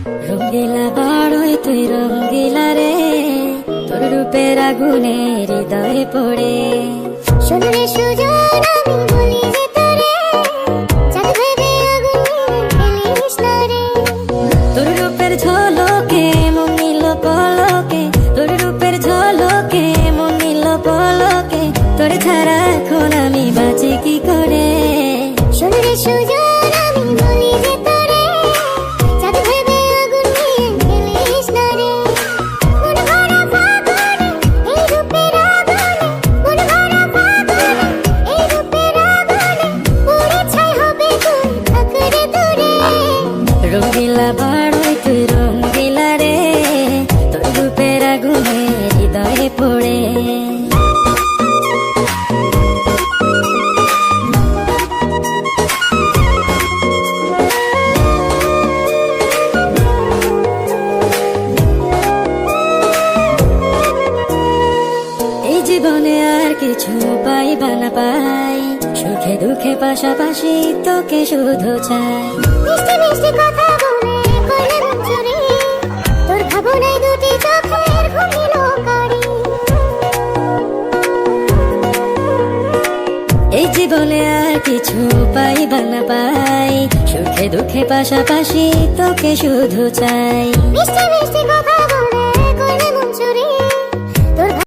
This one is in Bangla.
রঙ্গিলা বড়ই তুই রঙ্গিলা রে, তোর রূপের আগুনে হৃদয়ে পড়ে। শোন রে সুজন আমি বলি যে তোরে, চাঁদ ভেবে আগুন ফেলিস না রে। তোর রূপের ঝলকে মন নিল পলকে, তোর রূপের ঝলকে মন নিল পলকে, তোর ছাড়া এখন আমি বাঁচি কি করে। শোন রে সুজন আমি বলি যে তোরে, চাঁদ ভেবে আগুন ফেলিস না রে। মন ভরা ফাগুনে এই রূপের আগুনে, মন ভরা ফাগুনে এই রূপের আগুনে, পুড়ে ছাই হবে তুই থাক রে দূরে। রঙ্গিলা বড়ই তুই রঙ্গিলা রে, তোর রূপের আগুনে হৃদয়ে পড়ে। এই জীবনে আর কিছু পাইবা না পাই, সুখে দুঃখে পাশাপাশি তোকে শুধু চাই। মিষ্টি মিষ্টি কথা বলে করলে মন চুরি, তোর ভাবনায় দুটি চোখের ঘুমিল কারি। এই জীবনে আর কিছু পাইবা না পাই, সুখে দুঃখে পাশাপাশি তোকে শুধু চাই। মিষ্টি মিষ্টি কথা বলে